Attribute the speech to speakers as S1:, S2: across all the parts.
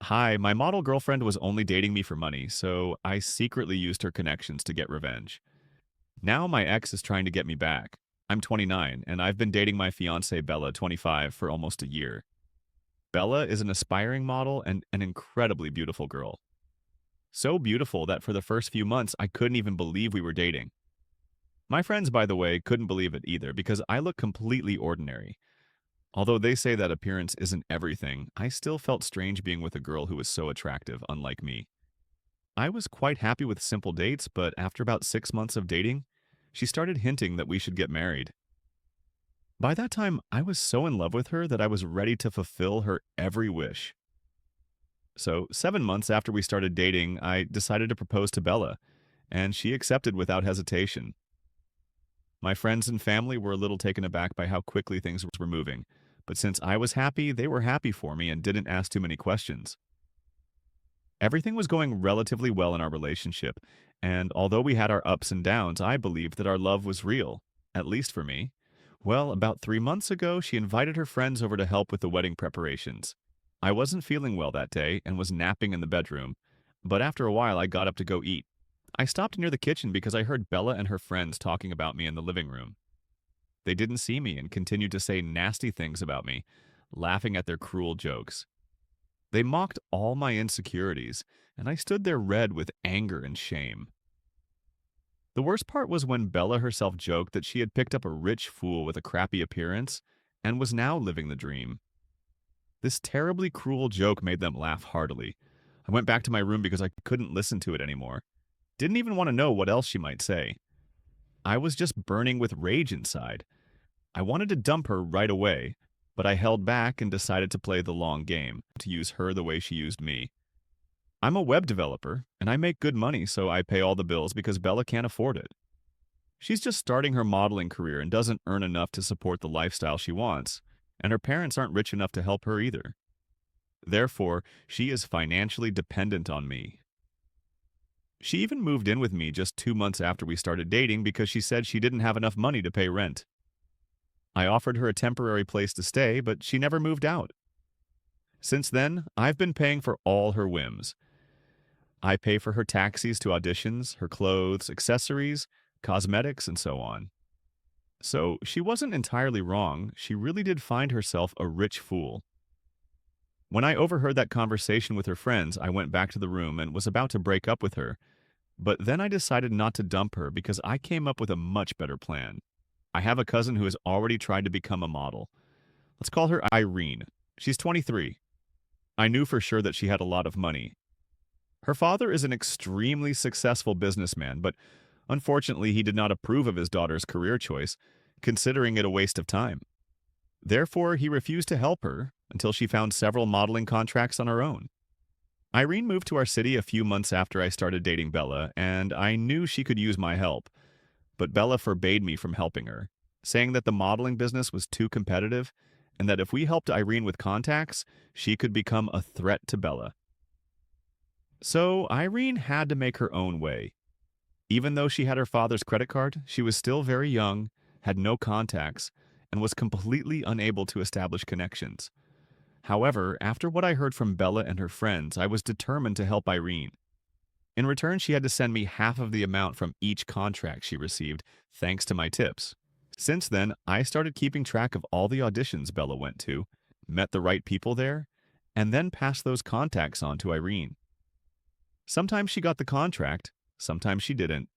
S1: Hi, my model girlfriend was only dating me for money, so I secretly used her connections to get revenge. Now my ex is trying to get me back. I'm 29, and I've been dating my fiancée Bella, 25, for almost a year. Bella is an aspiring model and an incredibly beautiful girl. So beautiful that for the first few months, I couldn't even believe we were dating. My friends, by the way, couldn't believe it either because I look completely ordinary. Although they say that appearance isn't everything, I still felt strange being with a girl who was so attractive, unlike me. I was quite happy with simple dates, but after about 6 months of dating, she started hinting that we should get married. By that time, I was so in love with her that I was ready to fulfill her every wish. So, 7 months after we started dating, I decided to propose to Bella, and she accepted without hesitation. My friends and family were a little taken aback by how quickly things were moving, but since I was happy, they were happy for me and didn't ask too many questions. Everything was going relatively well in our relationship, and although we had our ups and downs, I believed that our love was real, at least for me. Well, about 3 months ago, she invited her friends over to help with the wedding preparations. I wasn't feeling well that day and was napping in the bedroom, but after a while I got up to go eat. I stopped near the kitchen because I heard Bella and her friends talking about me in the living room. They didn't see me and continued to say nasty things about me, laughing at their cruel jokes. They mocked all my insecurities, and I stood there red with anger and shame. The worst part was when Bella herself joked that she had picked up a rich fool with a crappy appearance and was now living the dream. This terribly cruel joke made them laugh heartily. I went back to my room because I couldn't listen to it anymore. Didn't even want to know what else she might say. I was just burning with rage inside. I wanted to dump her right away, but I held back and decided to play the long game, to use her the way she used me. I'm a web developer, and I make good money, so I pay all the bills because Bella can't afford it. She's just starting her modeling career and doesn't earn enough to support the lifestyle she wants, and her parents aren't rich enough to help her either. Therefore, she is financially dependent on me. She even moved in with me just 2 months after we started dating because she said she didn't have enough money to pay rent. I offered her a temporary place to stay, but she never moved out. Since then, I've been paying for all her whims. I pay for her taxis to auditions, her clothes, accessories, cosmetics, and so on. So she wasn't entirely wrong. She really did find herself a rich fool. When I overheard that conversation with her friends, I went back to the room and was about to break up with her. But then I decided not to dump her because I came up with a much better plan. I have a cousin who has already tried to become a model. Let's call her Irene. She's 23. I knew for sure that she had a lot of money. Her father is an extremely successful businessman, but unfortunately he did not approve of his daughter's career choice, considering it a waste of time. Therefore, he refused to help her until she found several modeling contracts on her own. Irene moved to our city a few months after I started dating Bella, and I knew she could use my help. But Bella forbade me from helping her, saying that the modeling business was too competitive and that if we helped Irene with contacts, she could become a threat to Bella. So Irene had to make her own way. Even though she had her father's credit card, she was still very young, had no contacts, and was completely unable to establish connections. However, after what I heard from Bella and her friends, I was determined to help Irene. In return, she had to send me half of the amount from each contract she received, thanks to my tips. Since then, I started keeping track of all the auditions Bella went to, met the right people there, and then passed those contacts on to Irene. Sometimes she got the contract, sometimes she didn't,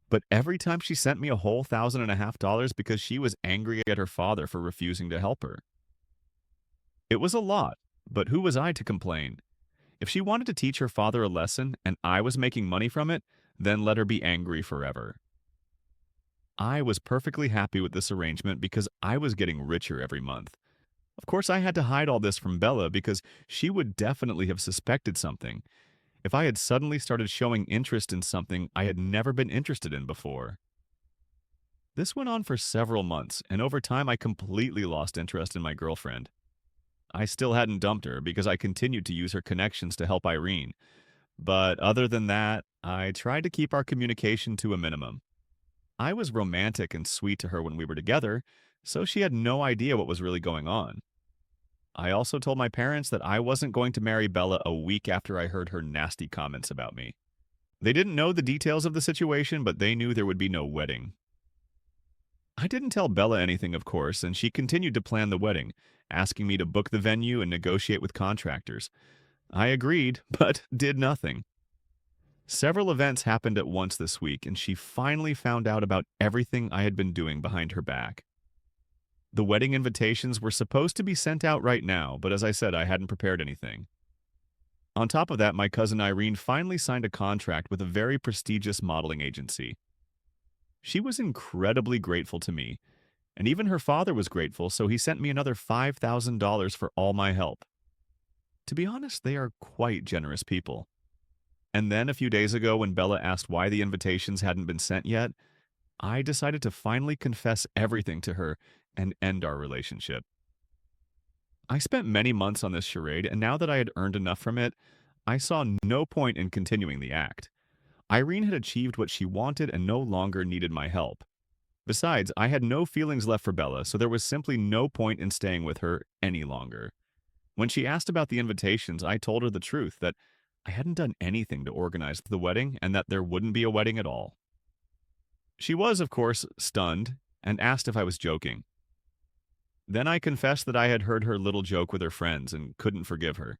S1: but every time she sent me a whole $1,500 because she was angry at her father for refusing to help her. It was a lot, but who was I to complain? If she wanted to teach her father a lesson and I was making money from it, then let her be angry forever. I was perfectly happy with this arrangement because I was getting richer every month. Of course, I had to hide all this from Bella because she would definitely have suspected something if I had suddenly started showing interest in something I had never been interested in before. This went on for several months, and over time I completely lost interest in my girlfriend. I still hadn't dumped her because I continued to use her connections to help Irene. But other than that, I tried to keep our communication to a minimum. I was romantic and sweet to her when we were together, so she had no idea what was really going on. I also told my parents that I wasn't going to marry Bella a week after I heard her nasty comments about me. They didn't know the details of the situation, but they knew there would be no wedding. I didn't tell Bella anything, of course, and she continued to plan the wedding, asking me to book the venue and negotiate with contractors. I agreed, but did nothing. Several events happened at once this week, and she finally found out about everything I had been doing behind her back. The wedding invitations were supposed to be sent out right now, but as I said, I hadn't prepared anything. On top of that, my cousin Irene finally signed a contract with a very prestigious modeling agency. She was incredibly grateful to me, and even her father was grateful, so he sent me another $5,000 for all my help. To be honest, they are quite generous people. And then a few days ago, when Bella asked why the invitations hadn't been sent yet, I decided to finally confess everything to her and end our relationship. I spent many months on this charade, and now that I had earned enough from it, I saw no point in continuing the act. Irene had achieved what she wanted and no longer needed my help. Besides, I had no feelings left for Bella, so there was simply no point in staying with her any longer. When she asked about the invitations, I told her the truth, that I hadn't done anything to organize the wedding and that there wouldn't be a wedding at all. She was, of course, stunned and asked if I was joking. Then I confessed that I had heard her little joke with her friends and couldn't forgive her.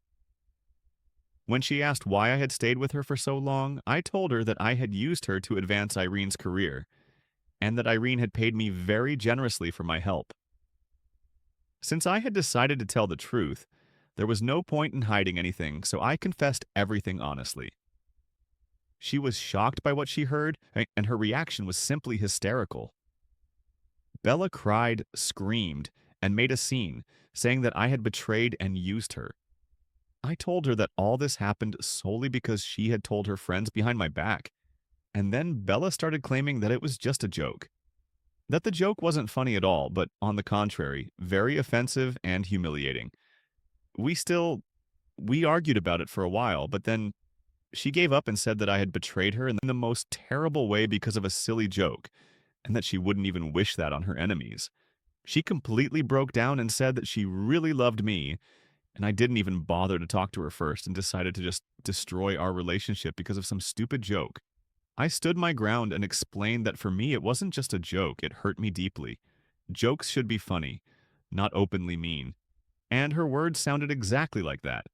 S1: When she asked why I had stayed with her for so long, I told her that I had used her to advance Irene's career, and that Irene had paid me very generously for my help. Since I had decided to tell the truth, there was no point in hiding anything, so I confessed everything honestly. She was shocked by what she heard, and her reaction was simply hysterical. Bella cried, screamed, and made a scene, saying that I had betrayed and used her. I told her that all this happened solely because she had told her friends behind my back, and then Bella started claiming that it was just a joke. That the joke wasn't funny at all, but on the contrary, very offensive and humiliating. We argued about it for a while, but then she gave up and said that I had betrayed her in the most terrible way because of a silly joke, and that she wouldn't even wish that on her enemies. She completely broke down and said that she really loved me, and I didn't even bother to talk to her first and decided to just destroy our relationship because of some stupid joke. I stood my ground and explained that for me it wasn't just a joke, it hurt me deeply. Jokes should be funny, not openly mean. And her words sounded exactly like that.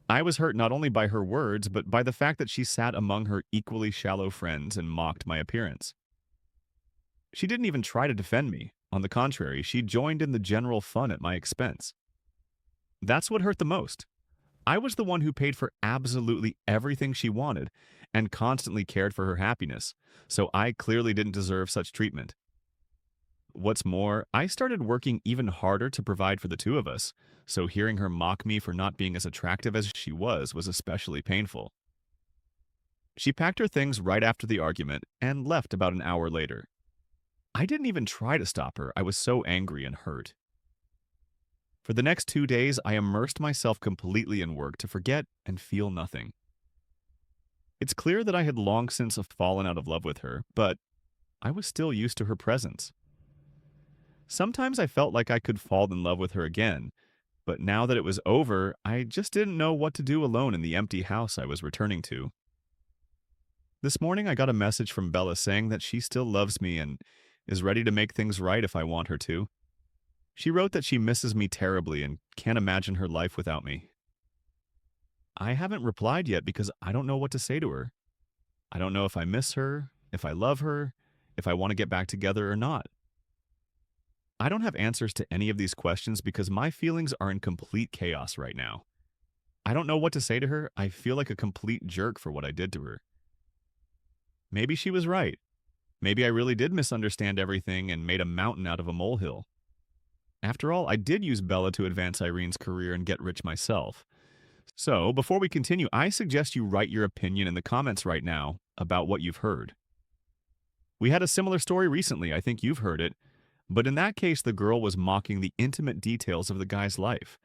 S1: I was hurt not only by her words, but by the fact that she sat among her equally shallow friends and mocked my appearance. She didn't even try to defend me. On the contrary, she joined in the general fun at my expense. That's what hurt the most. I was the one who paid for absolutely everything she wanted and constantly cared for her happiness, so I clearly didn't deserve such treatment. What's more, I started working even harder to provide for the two of us, so hearing her mock me for not being as attractive as she was especially painful. She packed her things right after the argument and left about an hour later. I didn't even try to stop her, I was so angry and hurt. For the next 2 days, I immersed myself completely in work to forget and feel nothing. It's clear that I had long since fallen out of love with her, but I was still used to her presence. Sometimes I felt like I could fall in love with her again, but now that it was over, I just didn't know what to do alone in the empty house I was returning to. This morning I got a message from Bella saying that she still loves me and is ready to make things right if I want her to. She wrote that she misses me terribly and can't imagine her life without me. I haven't replied yet because I don't know what to say to her. I don't know if I miss her, if I love her, if I want to get back together or not. I don't have answers to any of these questions because my feelings are in complete chaos right now. I don't know what to say to her. I feel like a complete jerk for what I did to her. Maybe she was right. Maybe I really did misunderstand everything and made a mountain out of a molehill. After all, I did use Bella to advance Irene's career and get rich myself. So, before we continue, I suggest you write your opinion in the comments right now about what you've heard. We had a similar story recently, I think you've heard it, but in that case the girl was mocking the intimate details of the guy's life.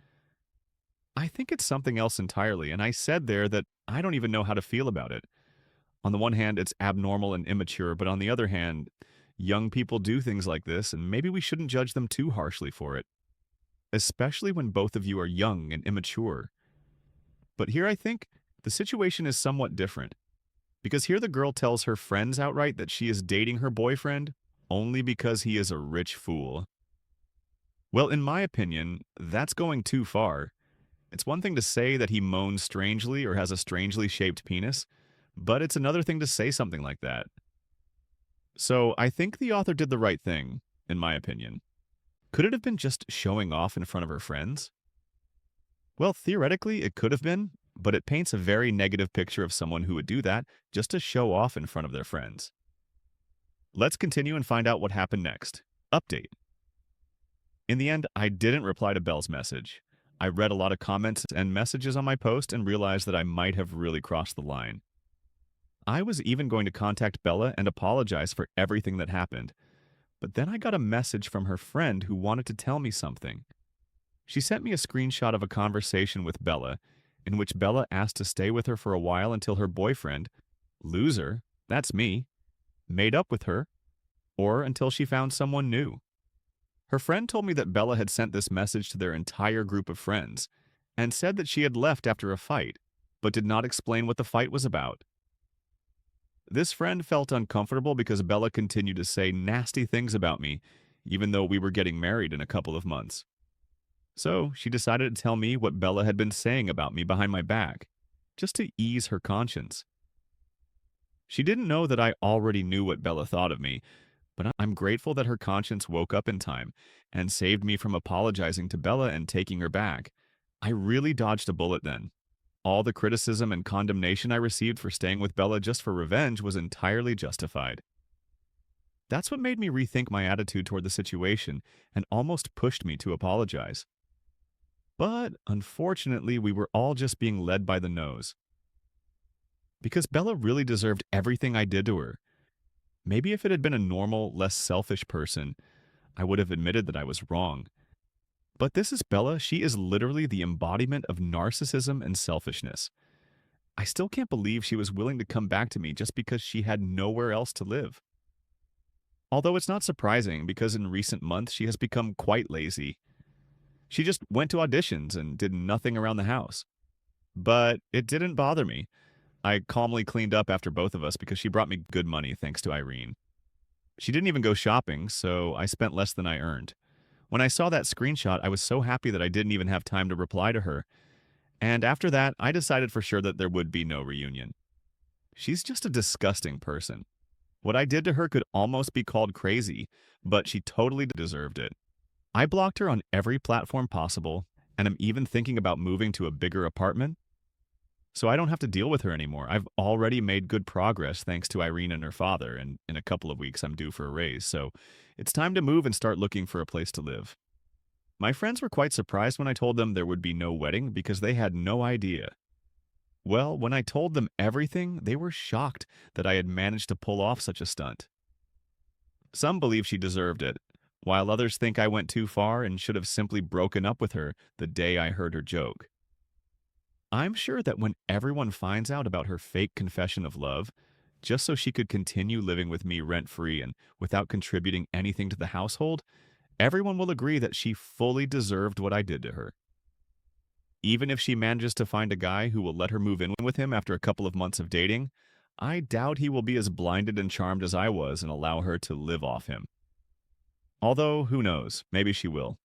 S1: I think it's something else entirely, and I said there that I don't even know how to feel about it. On the one hand, it's abnormal and immature, but on the other hand, young people do things like this, and maybe we shouldn't judge them too harshly for it. especially when both of you are young and immature. But here I think the situation is somewhat different, because here the girl tells her friends outright that she is dating her boyfriend only because he is a rich fool. Well, in my opinion, that's going too far. It's one thing to say that he moans strangely or has a strangely shaped penis, but it's another thing to say something like that. So I think the author did the right thing, in my opinion. Could it have been just showing off in front of her friends? Well, theoretically, it could have been, but it paints a very negative picture of someone who would do that just to show off in front of their friends. Let's continue and find out what happened next. Update. In the end, I didn't reply to Belle's message. I read a lot of comments and messages on my post and realized that I might have really crossed the line. I was even going to contact Bella and apologize for everything that happened, but then I got a message from her friend who wanted to tell me something. She sent me a screenshot of a conversation with Bella, in which Bella asked to stay with her for a while until her boyfriend, loser, that's me, made up with her, or until she found someone new. Her friend told me that Bella had sent this message to their entire group of friends, and said that she had left after a fight, but did not explain what the fight was about. This friend felt uncomfortable because Bella continued to say nasty things about me, even though we were getting married in a couple of months. So she decided to tell me what Bella had been saying about me behind my back, just to ease her conscience. She didn't know that I already knew what Bella thought of me, but I'm grateful that her conscience woke up in time and saved me from apologizing to Bella and taking her back. I really dodged a bullet then. All the criticism and condemnation I received for staying with Bella just for revenge was entirely justified. That's what made me rethink my attitude toward the situation and almost pushed me to apologize. But unfortunately, we were all just being led by the nose. Because Bella really deserved everything I did to her. Maybe if it had been a normal, less selfish person, I would have admitted that I was wrong. But this is Bella. She is literally the embodiment of narcissism and selfishness. I still can't believe she was willing to come back to me just because she had nowhere else to live. Although it's not surprising because in recent months she has become quite lazy. She just went to auditions and did nothing around the house. But it didn't bother me. I calmly cleaned up after both of us because she brought me good money thanks to Irene. She didn't even go shopping, so I spent less than I earned. When I saw that screenshot, I was so happy that I didn't even have time to reply to her. And after that, I decided for sure that there would be no reunion. She's just a disgusting person. What I did to her could almost be called crazy, but she totally deserved it. I blocked her on every platform possible, and I'm even thinking about moving to a bigger apartment, so I don't have to deal with her anymore. I've already made good progress thanks to Irene and her father, and in a couple of weeks I'm due for a raise, so it's time to move and start looking for a place to live. My friends were quite surprised when I told them there would be no wedding because they had no idea. Well, when I told them everything, they were shocked that I had managed to pull off such a stunt. Some believe she deserved it, while others think I went too far and should have simply broken up with her the day I heard her joke. I'm sure that when everyone finds out about her fake confession of love, just so she could continue living with me rent-free and without contributing anything to the household, everyone will agree that she fully deserved what I did to her. Even if she manages to find a guy who will let her move in with him after a couple of months of dating, I doubt he will be as blinded and charmed as I was and allow her to live off him. Although, who knows, maybe she will.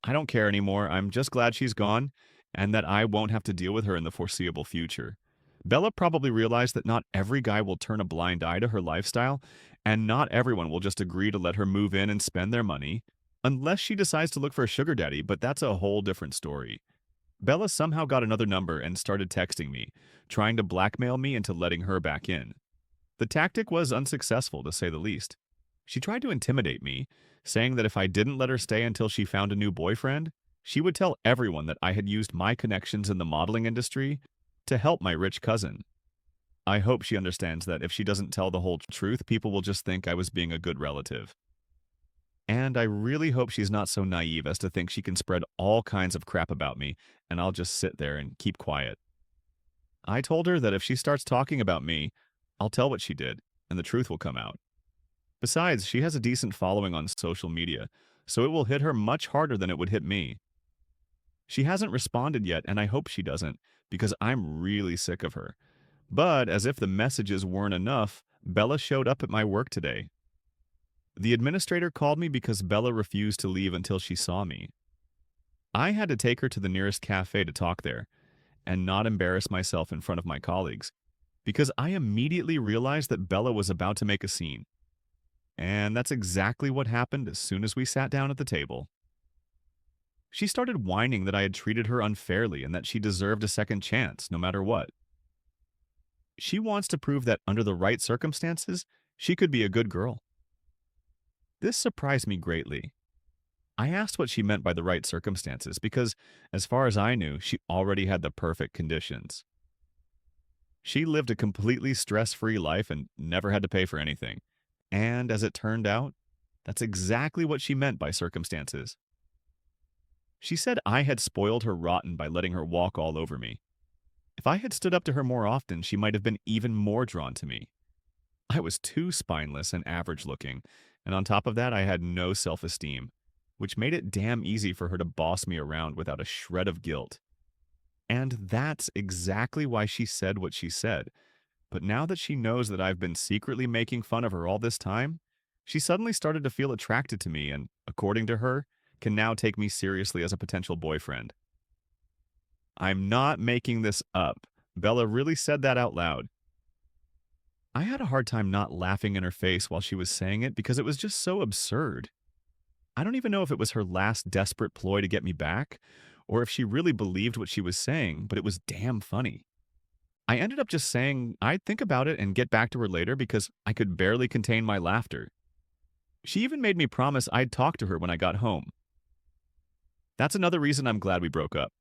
S1: I don't care anymore. I'm just glad she's gone and that I won't have to deal with her in the foreseeable future. Bella probably realized that not every guy will turn a blind eye to her lifestyle, and not everyone will just agree to let her move in and spend their money, unless she decides to look for a sugar daddy, but that's a whole different story. Bella somehow got another number and started texting me, trying to blackmail me into letting her back in. The tactic was unsuccessful, to say the least. She tried to intimidate me, saying that if I didn't let her stay until she found a new boyfriend, she would tell everyone that I had used my connections in the modeling industry to help my rich cousin. I hope she understands that if she doesn't tell the whole truth, people will just think I was being a good relative. And I really hope she's not so naive as to think she can spread all kinds of crap about me and I'll just sit there and keep quiet. I told her that if she starts talking about me, I'll tell what she did, and the truth will come out. Besides, she has a decent following on social media, so it will hit her much harder than it would hit me. She hasn't responded yet, and I hope she doesn't, because I'm really sick of her. But as if the messages weren't enough, Bella showed up at my work today. The administrator called me because Bella refused to leave until she saw me. I had to take her to the nearest cafe to talk there, and not embarrass myself in front of my colleagues, because I immediately realized that Bella was about to make a scene. And that's exactly what happened as soon as we sat down at the table. She started whining that I had treated her unfairly and that she deserved a second chance, no matter what. She wants to prove that under the right circumstances, she could be a good girl. This surprised me greatly. I asked what she meant by the right circumstances because, as far as I knew, she already had the perfect conditions. She lived a completely stress-free life and never had to pay for anything. And as it turned out, that's exactly what she meant by circumstances. She said I had spoiled her rotten by letting her walk all over me. If I had stood up to her more often, she might have been even more drawn to me. I was too spineless and average-looking, and on top of that, I had no self-esteem, which made it damn easy for her to boss me around without a shred of guilt. And that's exactly why she said what she said. But now that she knows that I've been secretly making fun of her all this time, she suddenly started to feel attracted to me and, according to her, can now take me seriously as a potential boyfriend. I'm not making this up. Bella really said that out loud. I had a hard time not laughing in her face while she was saying it because it was just so absurd. I don't even know if it was her last desperate ploy to get me back, or if she really believed what she was saying, but it was damn funny. I ended up just saying I'd think about it and get back to her later because I could barely contain my laughter. She even made me promise I'd talk to her when I got home. That's another reason I'm glad we broke up.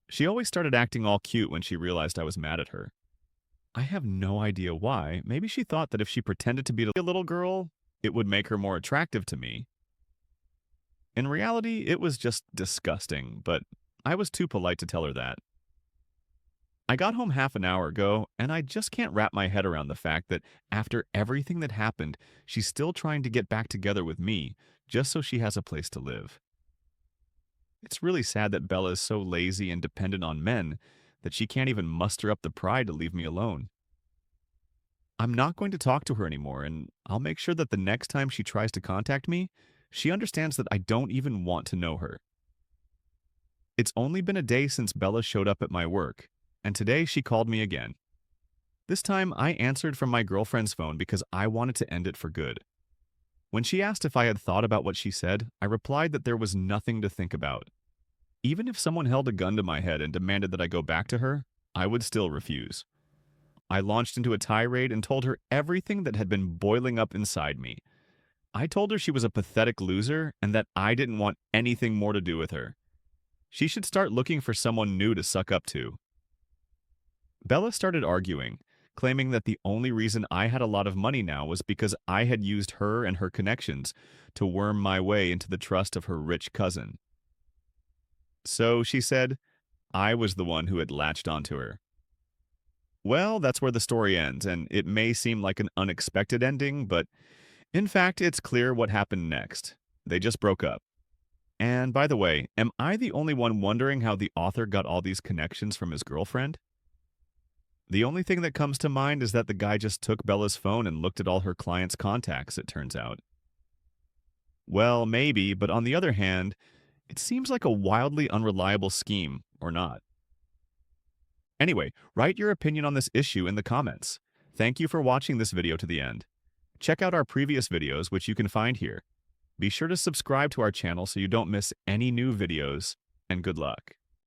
S1: She always started acting all cute when she realized I was mad at her. I have no idea why. Maybe she thought that if she pretended to be a little girl, it would make her more attractive to me. In reality, it was just disgusting, but I was too polite to tell her that. I got home half an hour ago, and I just can't wrap my head around the fact that after everything that happened, she's still trying to get back together with me, just so she has a place to live. It's really sad that Bella is so lazy and dependent on men that she can't even muster up the pride to leave me alone. I'm not going to talk to her anymore, and I'll make sure that the next time she tries to contact me, she understands that I don't even want to know her. It's only been a day since Bella showed up at my work, and today she called me again. This time, I answered from my girlfriend's phone because I wanted to end it for good. When she asked if I had thought about what she said, I replied that there was nothing to think about. Even if someone held a gun to my head and demanded that I go back to her, I would still refuse. I launched into a tirade and told her everything that had been boiling up inside me. I told her she was a pathetic loser and that I didn't want anything more to do with her. She should start looking for someone new to suck up to. Bella started arguing, claiming that the only reason I had a lot of money now was because I had used her and her connections to worm my way into the trust of her rich cousin. So, she said, I was the one who had latched onto her. Well, that's where the story ends, and it may seem like an unexpected ending, but in fact, it's clear what happened next. They just broke up. And by the way, am I the only one wondering how the author got all these connections from his girlfriend? The only thing that comes to mind is that the guy just took Bella's phone and looked at all her clients' contacts, it turns out. Well, maybe, but on the other hand, it seems like a wildly unreliable scheme, or not. Anyway, write your opinion on this issue in the comments. Thank you for watching this video to the end. Check out our previous videos, which you can find here. Be sure to subscribe to our channel so you don't miss any new videos, and good luck.